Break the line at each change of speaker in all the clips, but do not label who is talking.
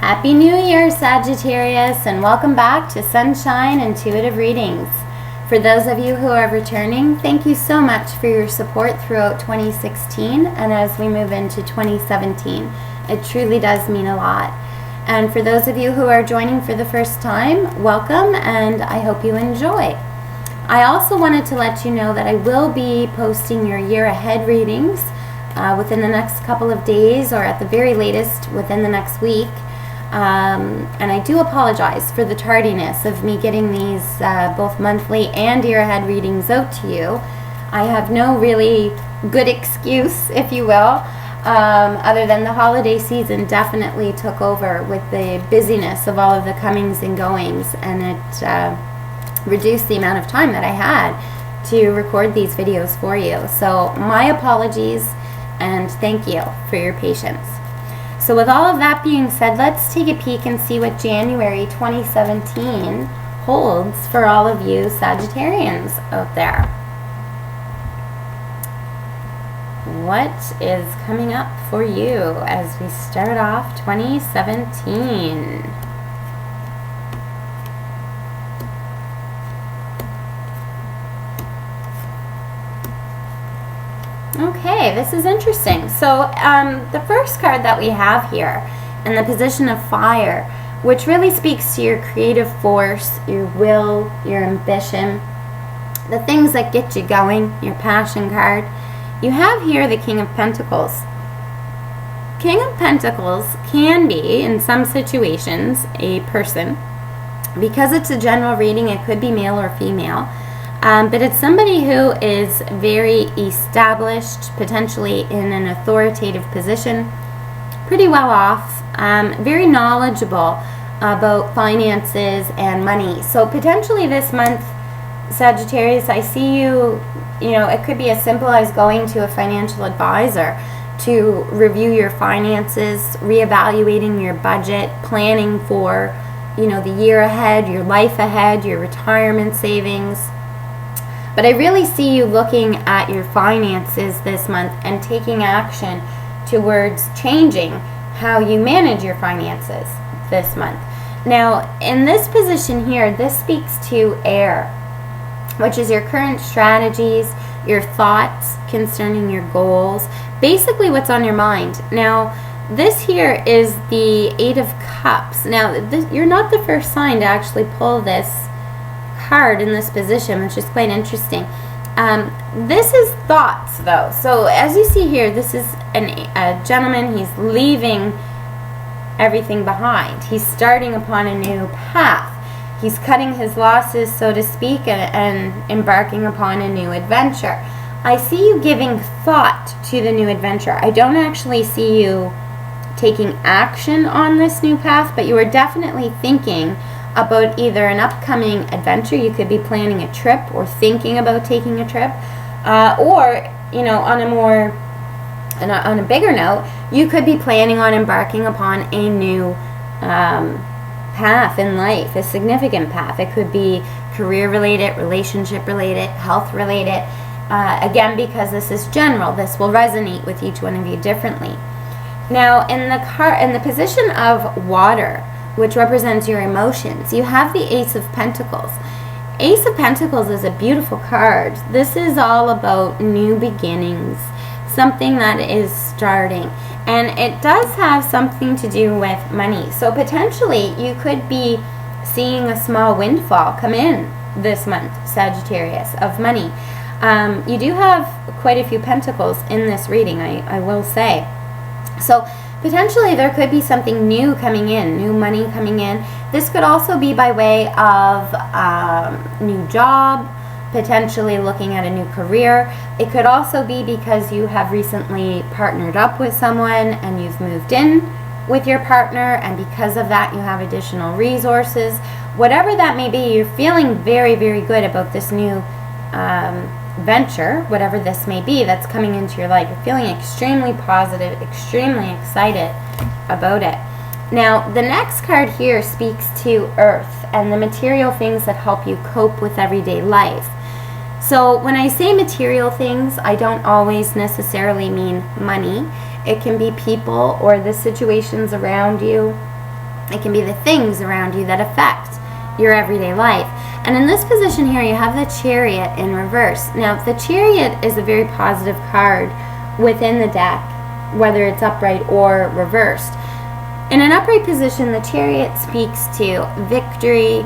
Happy New Year, Sagittarius, and welcome back to Sunshine Intuitive Readings. For those of you who are returning, thank you so much for your support throughout 2016 and as we move into 2017. It truly does mean a lot. And for those of you who are joining for the first time, welcome, and I hope you enjoy. I also wanted to let you know that I will be posting your year ahead readings within the next couple of days, or at the very latest within the next week. And I do apologize for the tardiness of me getting these both monthly and year ahead readings out to you. I have no really good excuse, if you will, other than the holiday season definitely took over with the busyness of all of the comings and goings, and it reduced the amount of time that I had to record these videos for you. So my apologies, and thank you for your patience. So with all of that being said, let's take a peek and see what January 2017 holds for all of you Sagittarians out there. What is coming up for you as we start off 2017? Okay, this is interesting. So the first card that we have here in the position of fire, which really speaks to your creative force, your will, your ambition, the things that get you going, your passion card. You have here the King of Pentacles. King of Pentacles can be, in some situations, a person. Because it's a general reading, it could be male or female. But it's somebody who is very established, potentially in an authoritative position, pretty well off, very knowledgeable about finances and money. So potentially this month, Sagittarius, I see you, it could be as simple as going to a financial advisor to review your finances, reevaluating your budget, planning for, the year ahead, your life ahead, your retirement savings. But I really see you looking at your finances this month and taking action towards changing how you manage your finances this month. Now, in this position here, this speaks to air, which is your current strategies, your thoughts concerning your goals, basically what's on your mind. Now, this here is the Eight of Cups. Now, you're not the first sign to actually pull this card in this position, which is quite interesting. This is thoughts, though. So as you see here, this is a gentleman. He's leaving everything behind. He's starting upon a new path. He's cutting his losses, so to speak, and embarking upon a new adventure. I see you giving thought to the new adventure. I don't actually see you taking action on this new path, but you are definitely thinking about either an upcoming adventure. You could be planning a trip or thinking about taking a trip, or on a bigger note, you could be planning on embarking upon a new path in life, a significant path. It could be career related, relationship related, health related. Again, because this is general, this will resonate with each one of you differently. Now, in the position of water, which represents your emotions, you have the Ace of Pentacles. Ace of Pentacles is a beautiful card. This is all about new beginnings, something that is starting. And it does have something to do with money. So potentially you could be seeing a small windfall come in this month, Sagittarius, of money. You do have quite a few pentacles in this reading, I will say. So potentially there could be something new coming in, new money coming in. This could also be by way of new job, potentially looking at a new career. It could also be because you have recently partnered up with someone and you've moved in with your partner, and because of that you have additional resources. Whatever that may be, you're feeling very, very good about this new venture, whatever this may be that's coming into your life. You're feeling extremely positive, extremely excited about it. Now, the next card here speaks to earth and the material things that help you cope with everyday life. So when I say material things, I don't always necessarily mean money. It can be people or the situations around you. It can be the things around you that affect your everyday life. And in this position here, you have the Chariot in reverse. Now, the Chariot is a very positive card within the deck, whether it's upright or reversed. In an upright position, the Chariot speaks to victory,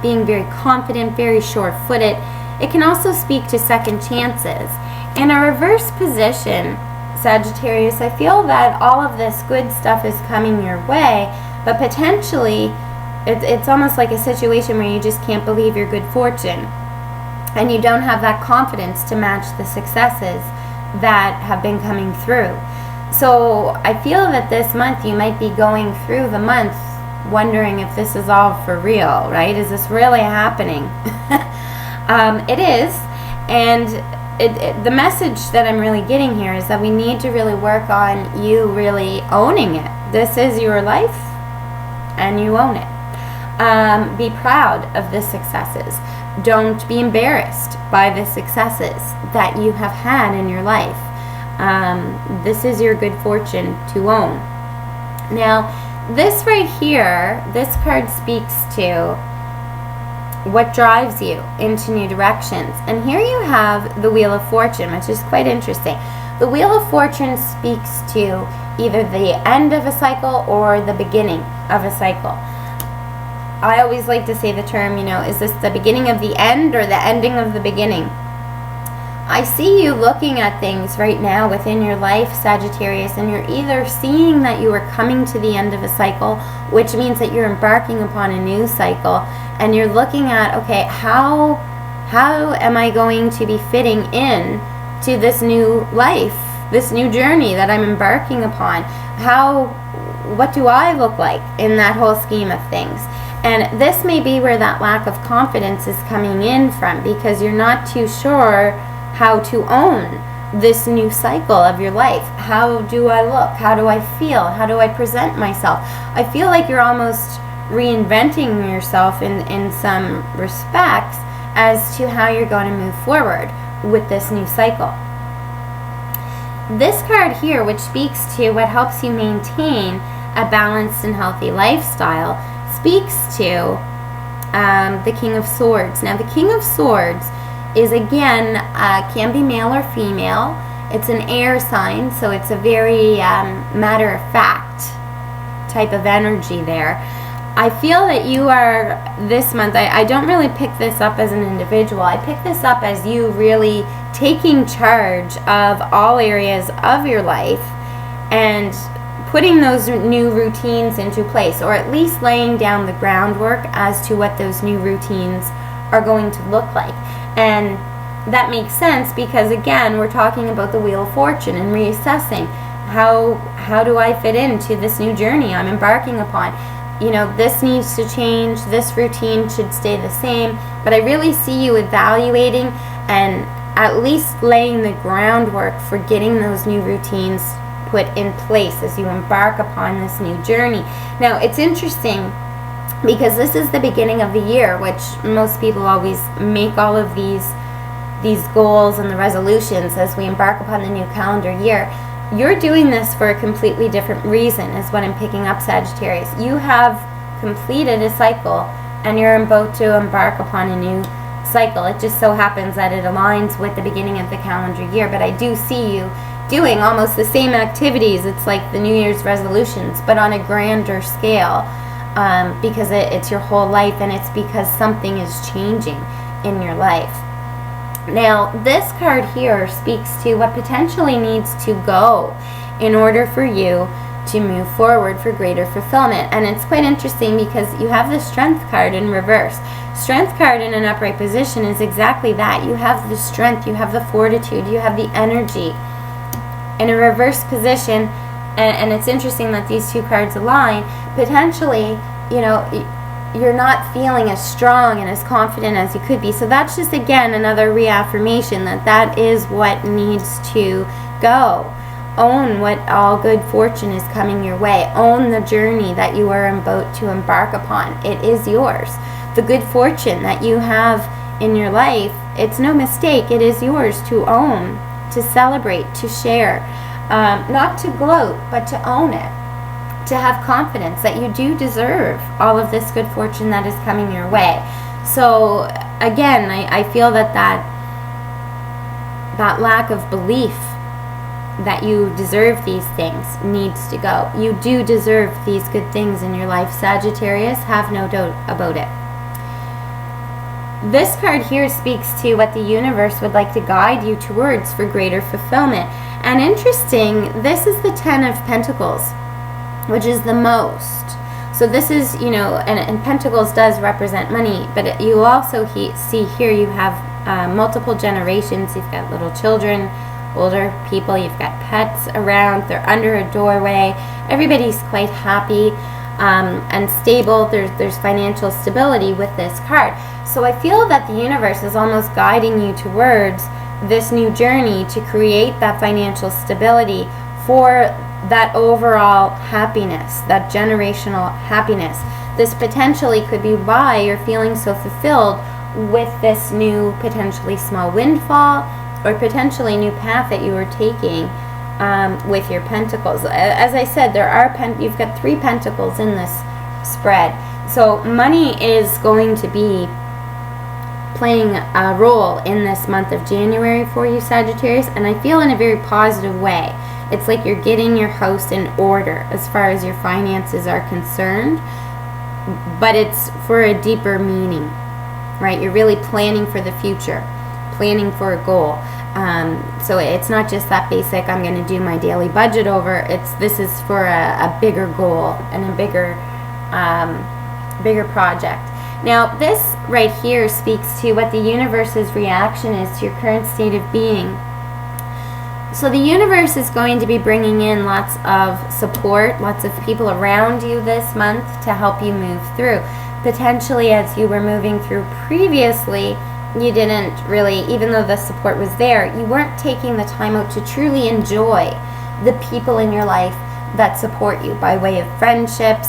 being very confident, very sure-footed. It can also speak to second chances. In a reverse position, Sagittarius, I feel that all of this good stuff is coming your way, but potentially it's almost like a situation where you just can't believe your good fortune, and you don't have that confidence to match the successes that have been coming through. So I feel that this month you might be going through the month wondering if this is all for real, right? Is this really happening? It is, and the message that I'm really getting here is that we need to really work on you really owning it. This is your life, and you own it. Be proud of the successes. Don't be embarrassed by the successes that you have had in your life. This is your good fortune to own. Now, this right here, this card speaks to what drives you into new directions. And here you have the Wheel of Fortune, which is quite interesting. The Wheel of Fortune speaks to either the end of a cycle or the beginning of a cycle. I always like to say the term, is this the beginning of the end or the ending of the beginning? I see you looking at things right now within your life, Sagittarius, and you're either seeing that you are coming to the end of a cycle, which means that you're embarking upon a new cycle, and you're looking at, okay, how am I going to be fitting in to this new life, this new journey that I'm embarking upon? What do I look like in that whole scheme of things? And this may be where that lack of confidence is coming in from, because you're not too sure how to own this new cycle of your life. How do I look? How do I feel? How do I present myself? I feel like you're almost reinventing yourself in some respects as to how you're going to move forward with this new cycle. This card here, which speaks to what helps you maintain a balanced and healthy lifestyle, speaks to the King of Swords. Now, the King of Swords is, again, can be male or female. It's an air sign, so it's a very matter-of-fact type of energy there. I feel that you are, this month, I don't really pick this up as an individual. I pick this up as you really taking charge of all areas of your life and putting those new routines into place, or at least laying down the groundwork as to what those new routines are going to look like. And that makes sense because, again, we're talking about the Wheel of Fortune and reassessing how do I fit into this new journey I'm embarking upon. This needs to change, this routine should stay the same, but I really see you evaluating and at least laying the groundwork for getting those new routines put in place as you embark upon this new journey. Now, it's interesting because this is the beginning of the year, which most people always make all of these goals and the resolutions as we embark upon the new calendar year. You're doing this for a completely different reason, is what I'm picking up, Sagittarius. You have completed a cycle and you're about to embark upon a new cycle. It just so happens that it aligns with the beginning of the calendar year, but I do see you doing almost the same activities. It's like the New Year's resolutions, but on a grander scale, because it's your whole life, and it's because something is changing in your life. Now, this card here speaks to what potentially needs to go in order for you to move forward for greater fulfillment. And it's quite interesting because you have the Strength card in reverse. Strength card in an upright position is exactly that. You have the strength, you have the fortitude, you have the energy. In a reverse position, and it's interesting that these two cards align, potentially, you're not feeling as strong and as confident as you could be. So that's just, again, another reaffirmation that is what needs to go. Own what all good fortune is coming your way. Own the journey that you are about to embark upon. It is yours. The good fortune that you have in your life, it's no mistake. It is yours to own, to celebrate, to share. Not to gloat, but to own it. to have confidence that you do deserve all of this good fortune that is coming your way. So again, I feel that lack of belief that you deserve these things needs to go. You do deserve these good things in your life, Sagittarius. Have no doubt about it. This card here speaks to what the universe would like to guide you towards for greater fulfillment. And interesting, this is the 10 of Pentacles, which is the most. So this is, and Pentacles does represent money, but you also see here you have multiple generations. You've got little children, older people, you've got pets around, they're under a doorway. Everybody's quite happy and stable. There's financial stability with this card. So I feel that the universe is almost guiding you towards this new journey to create that financial stability for that overall happiness, that generational happiness. This potentially could be why you're feeling so fulfilled with this new potentially small windfall or potentially new path that you are taking with your pentacles. As I said, you've got 3 pentacles in this spread. So money is going to be playing a role in this month of January for you, Sagittarius, and I feel in a very positive way. It's like you're getting your house in order as far as your finances are concerned, but it's for a deeper meaning, right? You're really planning for the future, planning for a goal. So it's not just that basic, I'm going to do my daily budget over. This is for a bigger goal and a bigger project. Now, this right here speaks to what the universe's reaction is to your current state of being. So the universe is going to be bringing in lots of support, lots of people around you this month to help you move through. Potentially, as you were moving through previously, you didn't really, even though the support was there, you weren't taking the time out to truly enjoy the people in your life that support you by way of friendships,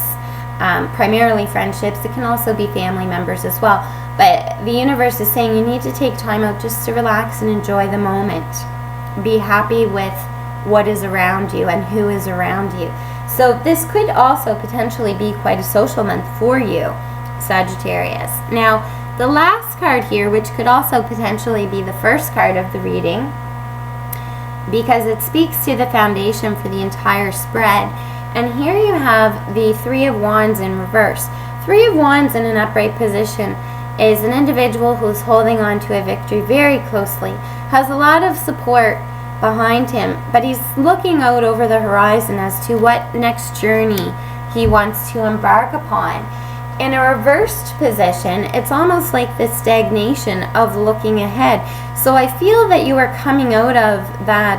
primarily friendships. It can also be family members as well. But the universe is saying you need to take time out just to relax and enjoy the moment. Be happy with what is around you and who is around you. So this could also potentially be quite a social month for you, Sagittarius. Now, the last card here, which could also potentially be the first card of the reading, because it speaks to the foundation for the entire spread. And here you have the 3 of Wands in reverse. 3 of Wands in an upright position is an individual who's holding on to a victory very closely, has a lot of support behind him, but he's looking out over the horizon as to what next journey he wants to embark upon. In a reversed position, it's almost like this stagnation of looking ahead. So I feel that you are coming out of that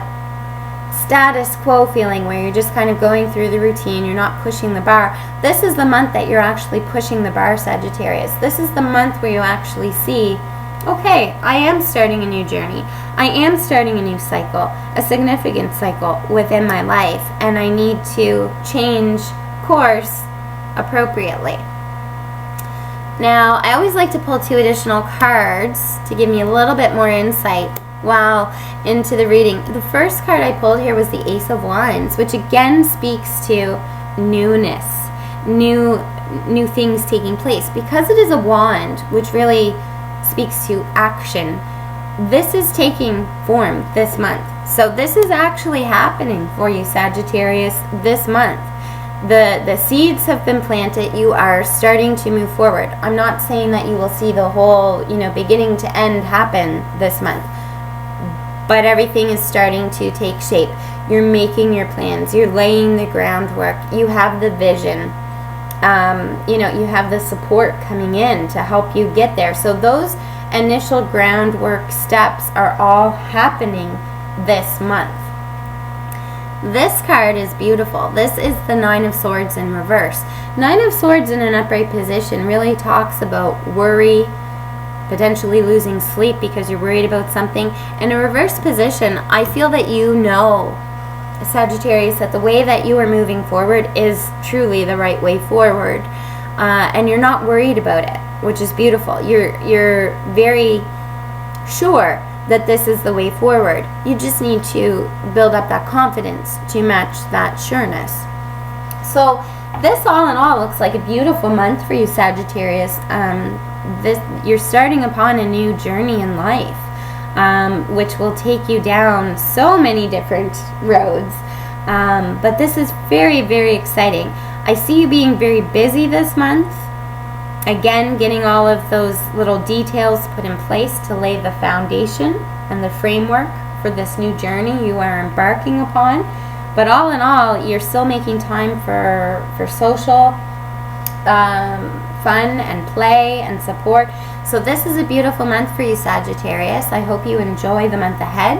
status quo feeling where you're just kind of going through the routine, you're not pushing the bar. This is the month that you're actually pushing the bar, Sagittarius. This is the month where you actually see, okay, I am starting a new journey. I am starting a new cycle, a significant cycle within my life, and I need to change course appropriately. Now, I always like to pull 2 additional cards to give me a little bit more insight into the reading. The first card I pulled here was the Ace of Wands, which again speaks to newness, new things taking place. Because it is a wand, which really speaks to action, this is taking form this month. So this is actually happening for you, Sagittarius, this month. The seeds have been planted. You are starting to move forward. I'm not saying that you will see the whole, beginning to end happen this month, but everything is starting to take shape. You're making your plans. You're laying the groundwork. You have the vision. You have the support coming in to help you get there. So those initial groundwork steps are all happening this month. This card is beautiful. This is the 9 of Swords in reverse. 9 of Swords in an upright position really talks about worry, potentially losing sleep because you're worried about something. In a reverse position, I feel that Sagittarius, that the way that you are moving forward is truly the right way forward, and you're not worried about it, which is beautiful. You're very sure that this is the way forward. You just need to build up that confidence to match that sureness. So this all in all looks like a beautiful month for you, Sagittarius. You're starting upon a new journey in life, which will take you down so many different roads. But this is very, very exciting. I see you being very busy this month. Again, getting all of those little details put in place to lay the foundation and the framework for this new journey you are embarking upon. But all in all, you're still making time for social fun and play and support. So this is a beautiful month for you, Sagittarius. I hope you enjoy the month ahead.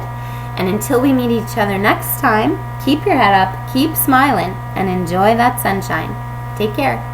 And until we meet each other next time, keep your head up, keep smiling, and enjoy that sunshine. Take care.